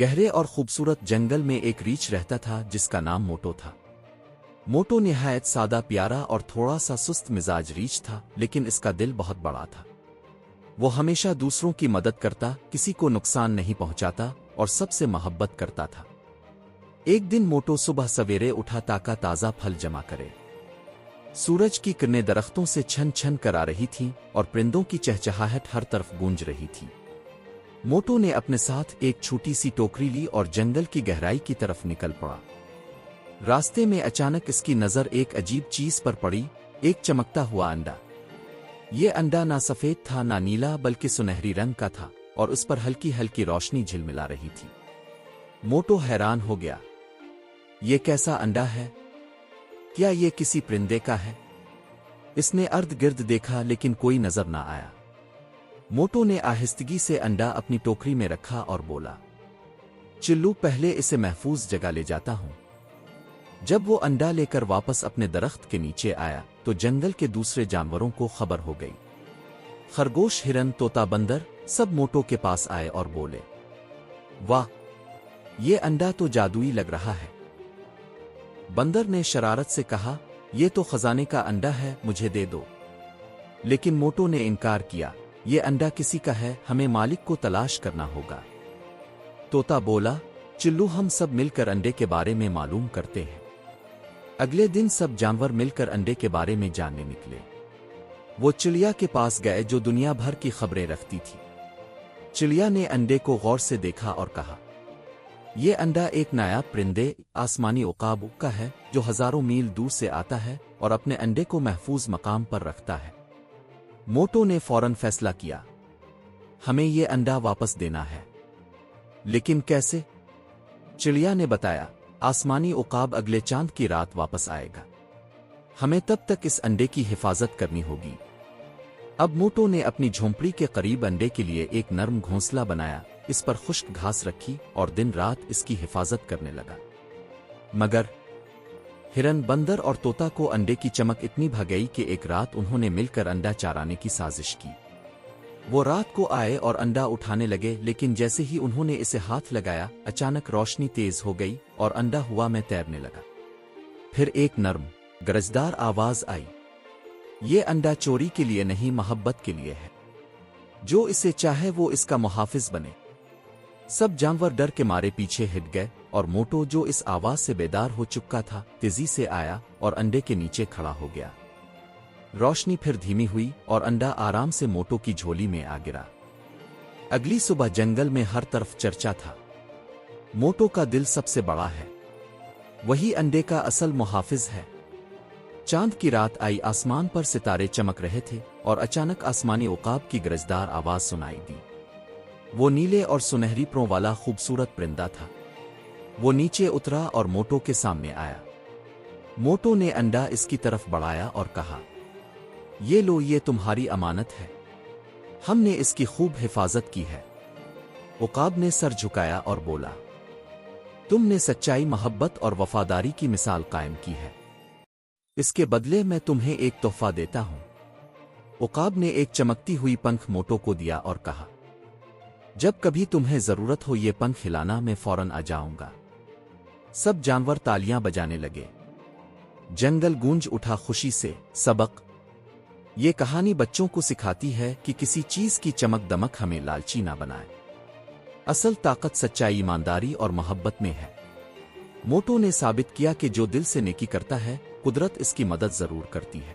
گہرے اور خوبصورت جنگل میں ایک ریچھ رہتا تھا جس کا نام موٹو تھا۔ موٹو نہایت سادہ پیارا اور تھوڑا سا سست مزاج ریچھ تھا، لیکن اس کا دل بہت بڑا تھا۔ وہ ہمیشہ دوسروں کی مدد کرتا، کسی کو نقصان نہیں پہنچاتا اور سب سے محبت کرتا تھا۔ ایک دن موٹو صبح سویرے اٹھا تاکہ تازہ پھل جمع کرے۔ سورج کی کرنیں درختوں سے چھن چھن کر آ رہی تھیں اور پرندوں کی چہچہاہٹ ہر طرف گونج رہی تھی۔ موٹو نے اپنے ساتھ ایک چھوٹی سی ٹوکری لی اور جنگل کی گہرائی کی طرف نکل پڑا۔ راستے میں اچانک اس کی نظر ایک عجیب چیز پر پڑی، ایک چمکتا ہوا انڈا۔ یہ انڈا نہ سفید تھا نہ نیلا، بلکہ سنہری رنگ کا تھا اور اس پر ہلکی ہلکی روشنی جھلملا رہی تھی۔ موٹو حیران ہو گیا۔ یہ کیسا انڈا ہے؟ کیا یہ کسی پرندے کا ہے؟ اس نے ارد گرد دیکھا لیکن کوئی نظر نہ آیا۔ موٹو نے آہستگی سے انڈا اپنی ٹوکری میں رکھا اور بولا، چلو پہلے اسے محفوظ جگہ لے جاتا ہوں۔ جب وہ انڈا لے کر واپس اپنے درخت کے نیچے آیا تو جنگل کے دوسرے جانوروں کو خبر ہو گئی۔ خرگوش، ہرن، طوطا، بندر سب موٹو کے پاس آئے اور بولے، واہ، یہ انڈا تو جادوئی لگ رہا ہے۔ بندر نے شرارت سے کہا، یہ تو خزانے کا انڈا ہے، مجھے دے دو۔ لیکن موٹو نے انکار کیا، یہ انڈا کسی کا ہے، ہمیں مالک کو تلاش کرنا ہوگا۔ طوطا بولا، چلو ہم سب مل کر انڈے کے بارے میں معلوم کرتے ہیں۔ اگلے دن سب جانور مل کر انڈے کے بارے میں جاننے نکلے۔ وہ چڑیا کے پاس گئے جو دنیا بھر کی خبریں رکھتی تھی۔ چڑیا نے انڈے کو غور سے دیکھا اور کہا، یہ انڈا ایک نایاب پرندے آسمانی عقاب کا ہے جو ہزاروں میل دور سے آتا ہے اور اپنے انڈے کو محفوظ مقام پر رکھتا ہے۔ موٹو نے فوراً فیصلہ کیا، ہمیں یہ انڈا واپس دینا ہے۔ لیکن کیسے؟ چڑیا نے بتایا، آسمانی عقاب اگلے چاند کی رات واپس آئے گا، ہمیں تب تک اس انڈے کی حفاظت کرنی ہوگی۔ اب موٹو نے اپنی جھونپڑی کے قریب انڈے کے لیے ایک نرم گھونسلہ بنایا، اس پر خشک گھاس رکھی اور دن رات اس کی حفاظت کرنے لگا۔ مگر ہرن، بندر اور طوطا کو انڈے کی چمک اتنی بھا گئی کہ ایک رات انہوں نے مل کر انڈا چرانے کی سازش کی۔ وہ رات کو آئے اور انڈا اٹھانے لگے، لیکن جیسے ہی انہوں نے اسے ہاتھ لگایا، اچانک روشنی تیز ہو گئی اور انڈا ہوا میں تیرنے لگا۔ پھر ایک نرم، گرجدار آواز آئی، یہ انڈا چوری کے لیے نہیں، محبت کے لیے ہے، جو اسے چاہے وہ اس کا محافظ بنے۔ سب جانور ڈر کے مارے پیچھے ہٹ گئے اور موٹو جو اس آواز سے بیدار ہو چکا تھا تیزی سے آیا اور انڈے کے نیچے کھڑا ہو گیا۔ روشنی پھر دھیمی ہوئی اور انڈا آرام سے موٹو کی جھولی میں آ گرا۔ اگلی صبح جنگل میں ہر طرف چرچا تھا، موٹو کا دل سب سے بڑا ہے، وہی انڈے کا اصل محافظ ہے۔ چاند کی رات آئی، آسمان پر ستارے چمک رہے تھے اور اچانک آسمانی عقاب کی گرجدار آواز سنائی دی۔ وہ نیلے اور سنہری پروں والا خوبصورت پرندہ تھا۔ وہ نیچے اترا اور موٹو کے سامنے آیا۔ موٹو نے انڈا اس کی طرف بڑھایا اور کہا، یہ لو، یہ تمہاری امانت ہے، ہم نے اس کی خوب حفاظت کی ہے۔ عقاب نے سر جھکایا اور بولا، تم نے سچائی، محبت اور وفاداری کی مثال قائم کی ہے، اس کے بدلے میں تمہیں ایک تحفہ دیتا ہوں۔ عقاب نے ایک چمکتی ہوئی پنکھ موٹو کو دیا اور کہا، جب کبھی تمہیں ضرورت ہو یہ پنکھ ہلانا، میں فوراً آ جاؤں گا۔ سب جانور تالیاں بجانے لگے، جنگل گونج اٹھا خوشی سے۔ سبق: یہ کہانی بچوں کو سکھاتی ہے کہ کسی چیز کی چمک دمک ہمیں لالچی نہ بنائے، اصل طاقت سچائی، ایمانداری اور محبت میں ہے۔ موٹو نے ثابت کیا کہ جو دل سے نیکی کرتا ہے، قدرت اس کی مدد ضرور کرتی ہے۔